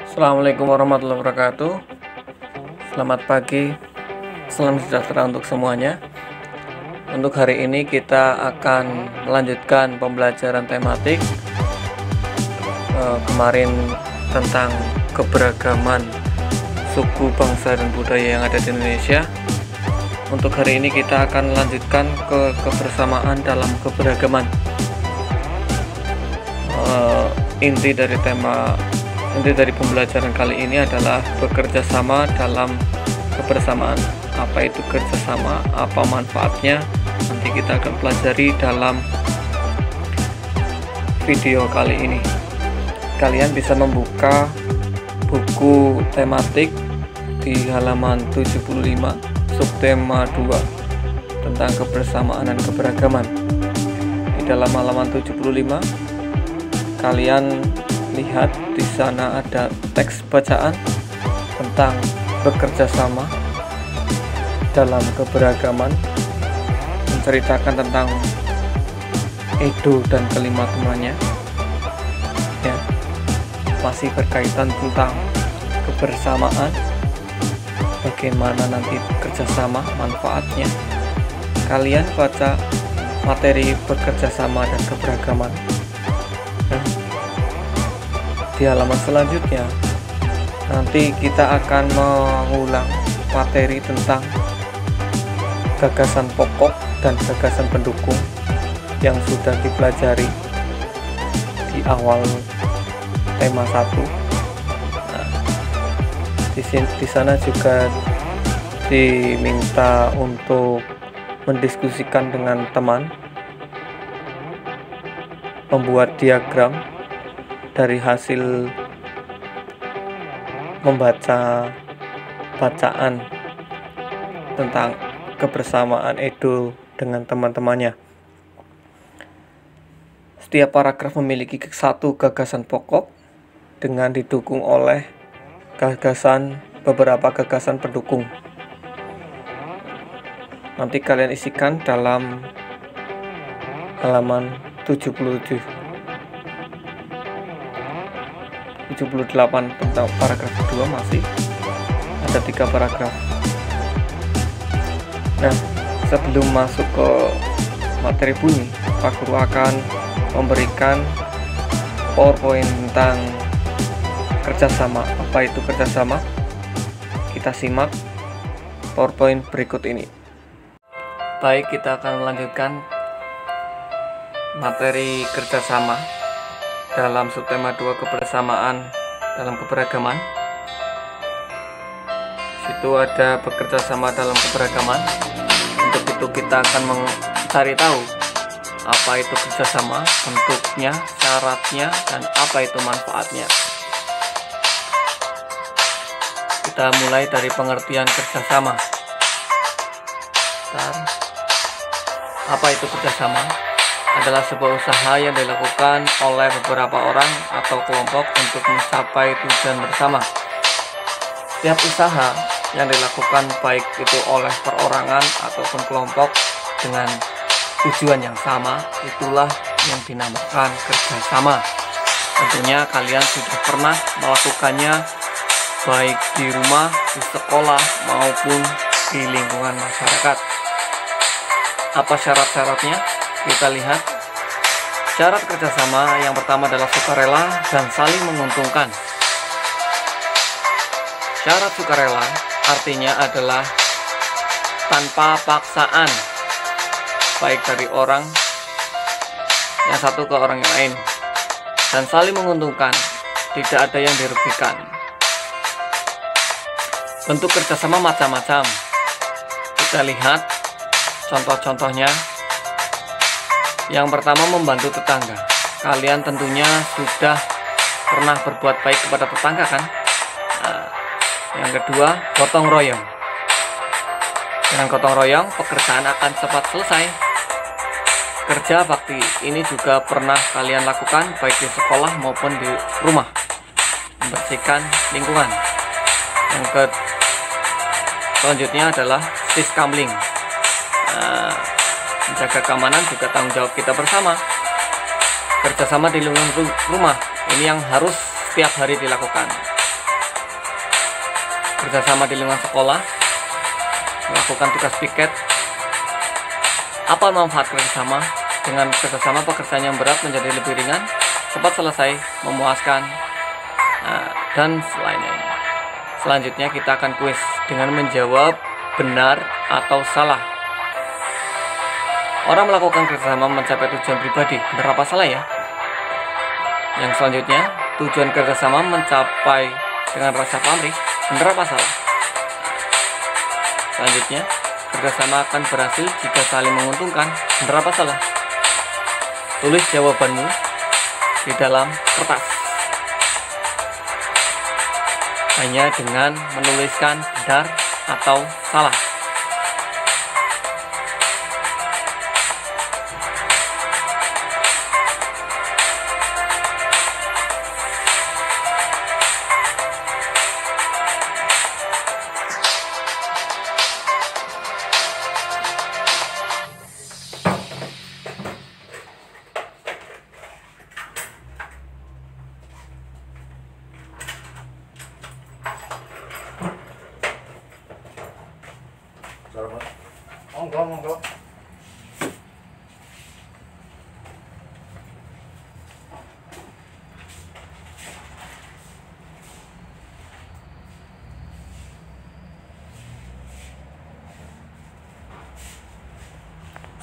Assalamualaikum warahmatullahi wabarakatuh. Selamat pagi, salam sejahtera untuk semuanya. Untuk hari ini kita akan melanjutkan pembelajaran tematik kemarin tentang keberagaman suku, bangsa, dan budaya yang ada di Indonesia. Untuk hari ini kita akan melanjutkan ke kebersamaan dalam keberagaman. Inti dari pembelajaran kali ini adalah bekerja sama dalam kebersamaan. Apa itu kerjasama? Apa manfaatnya? Nanti kita akan pelajari dalam video kali ini. Kalian bisa membuka buku tematik di halaman 75, subtema 2 tentang kebersamaan dan keberagaman. Di dalam halaman 75 kalian lihat di sana ada teks bacaan tentang bekerja sama dalam keberagaman, menceritakan tentang Edo dan kelima temannya. Ya, masih berkaitan tentang kebersamaan, bagaimana nanti bekerja sama, manfaatnya. Kalian baca materi bekerja sama dan keberagaman. Di halaman selanjutnya nanti kita akan mengulang materi tentang gagasan pokok dan gagasan pendukung yang sudah dipelajari di awal tema 1. Di sana juga diminta untuk mendiskusikan dengan teman, membuat diagram dari hasil membaca bacaan tentang kebersamaan Edo dengan teman-temannya. Setiap paragraf memiliki satu gagasan pokok dengan didukung oleh beberapa gagasan pendukung. Nanti kalian isikan dalam halaman 78 tentang paragraf kedua. Masih ada 3 paragraf. Nah, sebelum masuk ke materi bunyi, Pak Guru akan memberikan PowerPoint tentang kerjasama. Apa itu kerjasama? Kita simak PowerPoint berikut ini. Baik, kita akan melanjutkan materi kerjasama dalam subtema 2 kebersamaan dalam keberagaman. Situ ada bekerja sama dalam keberagaman. Untuk itu kita akan mencari tahu apa itu kerjasama, bentuknya, syaratnya, dan apa itu manfaatnya. Kita mulai dari pengertian kerjasama. Apa itu kerjasama? Adalah sebuah usaha yang dilakukan oleh beberapa orang atau kelompok untuk mencapai tujuan bersama. Setiap usaha yang dilakukan baik itu oleh perorangan ataupun kelompok dengan tujuan yang sama, itulah yang dinamakan kerjasama. Tentunya kalian sudah pernah melakukannya baik di rumah, di sekolah, maupun di lingkungan masyarakat. Apa syarat-syaratnya? Kita lihat. Syarat kerjasama yang pertama adalah sukarela dan saling menguntungkan. Syarat sukarela artinya adalah tanpa paksaan, baik dari orang yang satu ke orang yang lain, dan saling menguntungkan, tidak ada yang dirugikan. Bentuk kerjasama macam-macam. Kita lihat contoh-contohnya. Yang pertama, membantu tetangga. Kalian tentunya sudah pernah berbuat baik kepada tetangga, kan? Nah, yang kedua, gotong royong. Dengan gotong royong, pekerjaan akan cepat selesai. Kerja bakti ini juga pernah kalian lakukan baik di sekolah maupun di rumah. Membersihkan lingkungan. Yang selanjutnya adalah siskamling. Menjaga keamanan juga tanggung jawab kita bersama. Kerjasama di lingkungan rumah ini yang harus setiap hari dilakukan. kerjasama di lingkungan sekolah, melakukan tugas piket. Apa manfaat kerjasama? Dengan kerjasama pekerjaan yang berat menjadi lebih ringan, cepat selesai, memuaskan, dan selainnya. Selanjutnya kita akan kuis dengan menjawab benar atau salah. Orang melakukan kerjasama mencapai tujuan pribadi, benar apa salah ya? Yang selanjutnya, tujuan kerjasama mencapai dengan rasa pamrih, benar apa salah? Selanjutnya, kerjasama akan berhasil jika saling menguntungkan, benar apa salah? Tulis jawabanmu di dalam kertas. Hanya dengan menuliskan benar atau salah. Monggo.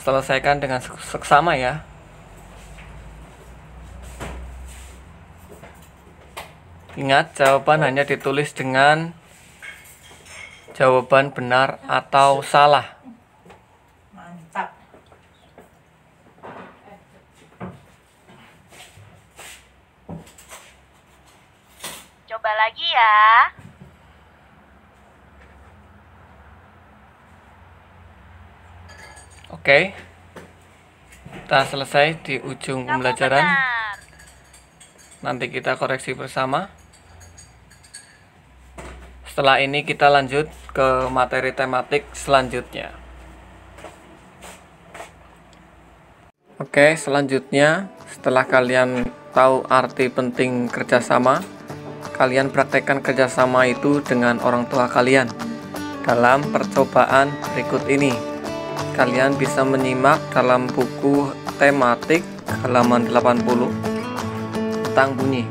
Selesaikan dengan seksama ya. Ingat, jawaban hanya ditulis dengan jawaban benar atau salah. Mantap. Coba lagi ya. Oke. Kita selesai di ujung Kamu pembelajaran. benar. Nanti kita koreksi bersama. Setelah ini kita lanjut ke materi tematik selanjutnya. Oke, selanjutnya setelah kalian tahu arti penting kerjasama, kalian praktekkan kerjasama itu dengan orang tua kalian. Dalam percobaan berikut ini, kalian bisa menyimak dalam buku tematik halaman 80 tentang bunyi.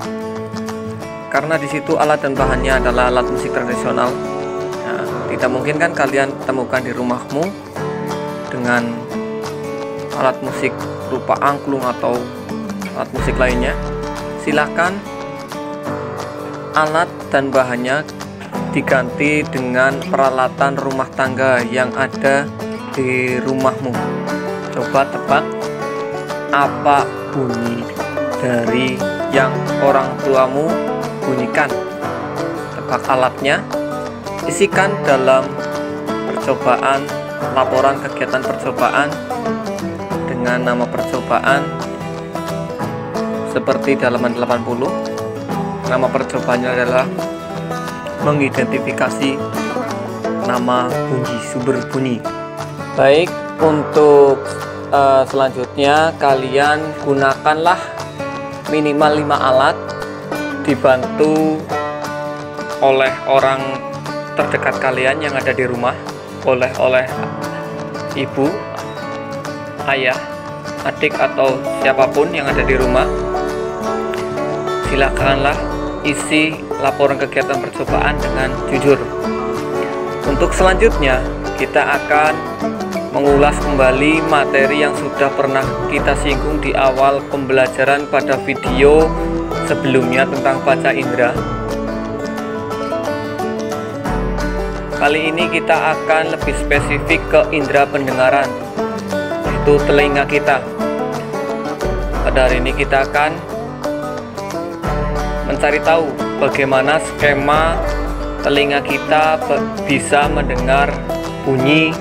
Karena di situ alat dan bahannya adalah alat musik tradisional. Nah, tidak mungkin kan kalian temukan di rumahmu dengan alat musik berupa angklung atau alat musik lainnya. Silahkan alat dan bahannya diganti dengan peralatan rumah tangga yang ada di rumahmu. Coba tebak apa bunyi dari yang orang tuamu bunyikan. Tebak alatnya, isikan dalam percobaan laporan kegiatan percobaan dengan nama percobaan seperti di halaman 80. Nama percobaannya adalah mengidentifikasi nama bunyi, sumber bunyi. Baik, untuk selanjutnya kalian gunakanlah minimal 5 alat, dibantu oleh orang terdekat kalian yang ada di rumah, oleh ibu, ayah, adik atau siapapun yang ada di rumah. Silakanlah isi laporan kegiatan percobaan dengan jujur. Untuk selanjutnya kita akan mengulas kembali materi yang sudah pernah kita singgung di awal pembelajaran pada video sebelumnya tentang panca indera. Kali ini kita akan lebih spesifik ke indera pendengaran, yaitu telinga kita. Pada hari ini kita akan mencari tahu bagaimana skema telinga kita bisa mendengar bunyi,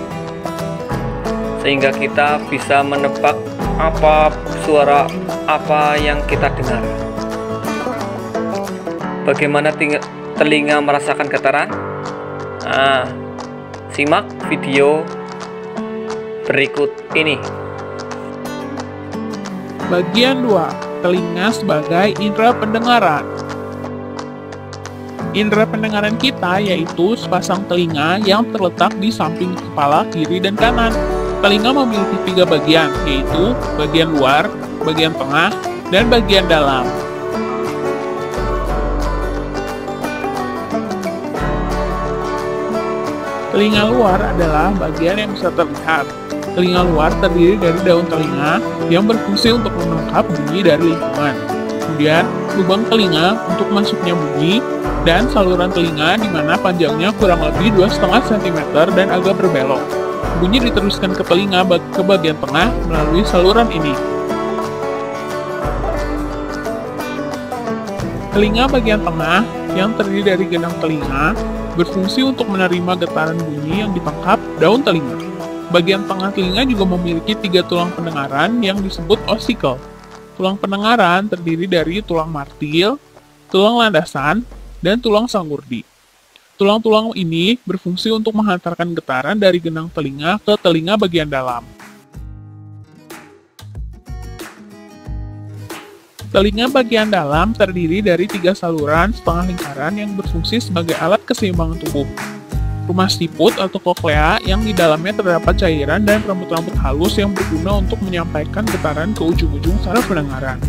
sehingga kita bisa menebak apa suara apa yang kita dengar. Bagaimana telinga merasakan getaran? Nah, simak video berikut ini. Bagian 2. Telinga sebagai indera pendengaran. Indera pendengaran kita yaitu sepasang telinga yang terletak di samping kepala kiri dan kanan. Telinga memiliki 3 bagian, yaitu bagian luar, bagian tengah, dan bagian dalam. Telinga luar adalah bagian yang bisa terlihat. Telinga luar terdiri dari daun telinga yang berfungsi untuk menangkap bunyi dari lingkungan. Kemudian, lubang telinga untuk masuknya bunyi, dan saluran telinga di mana panjangnya kurang lebih 2,5 cm dan agak berbelok. Bunyi diteruskan ke telinga ke bagian tengah melalui saluran ini. Telinga bagian tengah yang terdiri dari genang telinga berfungsi untuk menerima getaran bunyi yang ditangkap daun telinga. Bagian tengah telinga juga memiliki 3 tulang pendengaran yang disebut ossicle. Tulang pendengaran terdiri dari tulang martil, tulang landasan, dan tulang sanggurdi. Tulang-tulang ini berfungsi untuk menghantarkan getaran dari genang telinga ke telinga bagian dalam. Telinga bagian dalam terdiri dari 3 saluran setengah lingkaran yang berfungsi sebagai alat keseimbangan tubuh. Rumah siput atau koklea yang di dalamnya terdapat cairan dan rambut-rambut halus yang berguna untuk menyampaikan getaran ke ujung-ujung saraf pendengaran.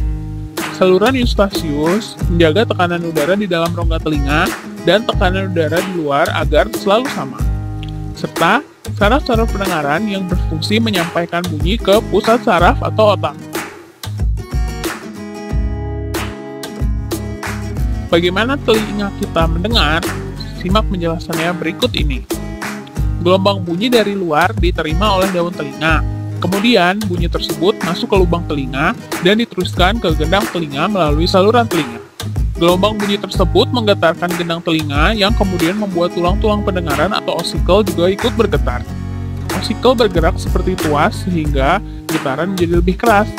Saluran Eustachius menjaga tekanan udara di dalam rongga telinga dan tekanan udara di luar agar selalu sama. Serta saraf-saraf pendengaran yang berfungsi menyampaikan bunyi ke pusat saraf atau otak. Bagaimana telinga kita mendengar? Simak penjelasannya berikut ini. Gelombang bunyi dari luar diterima oleh daun telinga. Kemudian, bunyi tersebut masuk ke lubang telinga dan diteruskan ke gendang telinga melalui saluran telinga. Gelombang bunyi tersebut menggetarkan gendang telinga yang kemudian membuat tulang-tulang pendengaran atau ossicle juga ikut bergetar. Ossicle bergerak seperti tuas sehingga getaran menjadi lebih keras.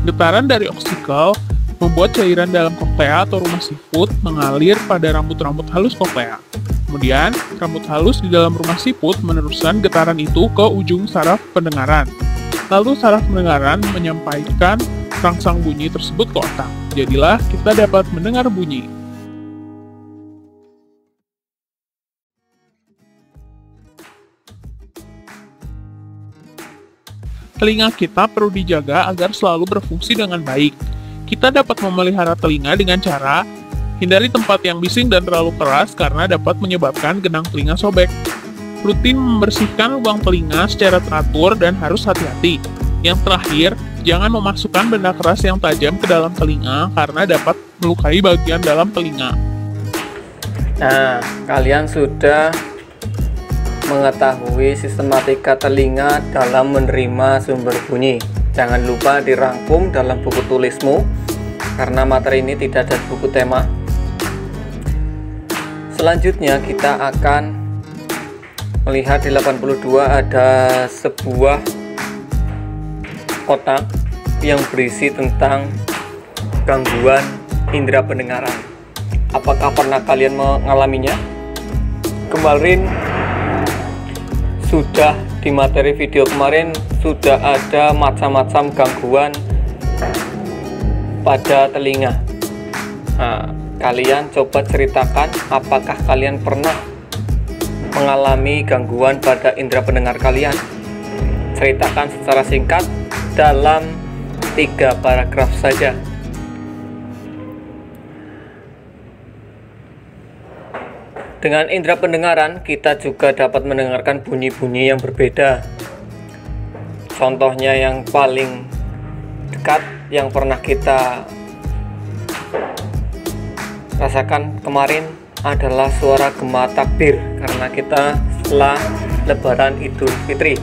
Getaran dari ossicle membuat cairan dalam koklea atau rumah siput mengalir pada rambut-rambut halus koklea. Kemudian, rambut halus di dalam rumah siput meneruskan getaran itu ke ujung saraf pendengaran. Lalu saraf pendengaran menyampaikan rangsang bunyi tersebut ke otak. Jadilah kita dapat mendengar bunyi. Telinga kita perlu dijaga agar selalu berfungsi dengan baik. Kita dapat memelihara telinga dengan cara hindari tempat yang bising dan terlalu keras karena dapat menyebabkan genang telinga sobek. Rutin membersihkan lubang telinga secara teratur dan harus hati-hati. Yang terakhir, jangan memasukkan benda keras yang tajam ke dalam telinga karena dapat melukai bagian dalam telinga. Nah, kalian sudah mengetahui sistematika telinga dalam menerima sumber bunyi. Jangan lupa dirangkum dalam buku tulismu, karena materi ini tidak ada buku tema. Selanjutnya kita akan melihat di 82 ada sebuah kotak yang berisi tentang gangguan indera pendengaran. Apakah pernah kalian mengalaminya? Kemarin sudah di materi video kemarin sudah ada macam-macam gangguan pada telinga. Nah, kalian coba ceritakan apakah kalian pernah mengalami gangguan pada indera pendengar kalian. Ceritakan secara singkat dalam 3 paragraf saja. Dengan indera pendengaran, kita juga dapat mendengarkan bunyi-bunyi yang berbeda. Contohnya yang paling dekat yang pernah kita rasakan kemarin adalah suara gema takbir, karena kita setelah Lebaran Idul Fitri.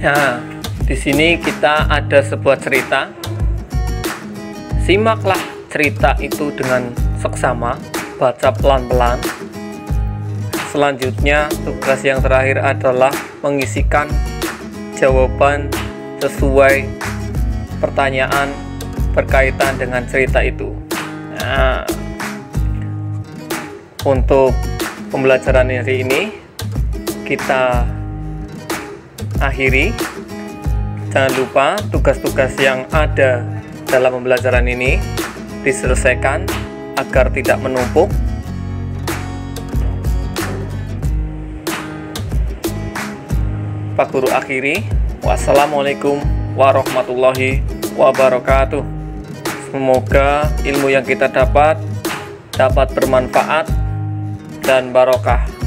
Nah, di sini kita ada sebuah cerita. Simaklah cerita itu dengan seksama, baca pelan-pelan. Selanjutnya, tugas yang terakhir adalah mengisikan jawaban sesuai pertanyaan berkaitan dengan cerita itu. Nah, untuk pembelajaran hari ini kita akhiri. Jangan lupa tugas-tugas yang ada dalam pembelajaran ini diselesaikan agar tidak menumpuk. Pak Guru akhiri, wassalamualaikum warahmatullahi wabarakatuh. Semoga ilmu yang kita dapat bermanfaat dan barokah.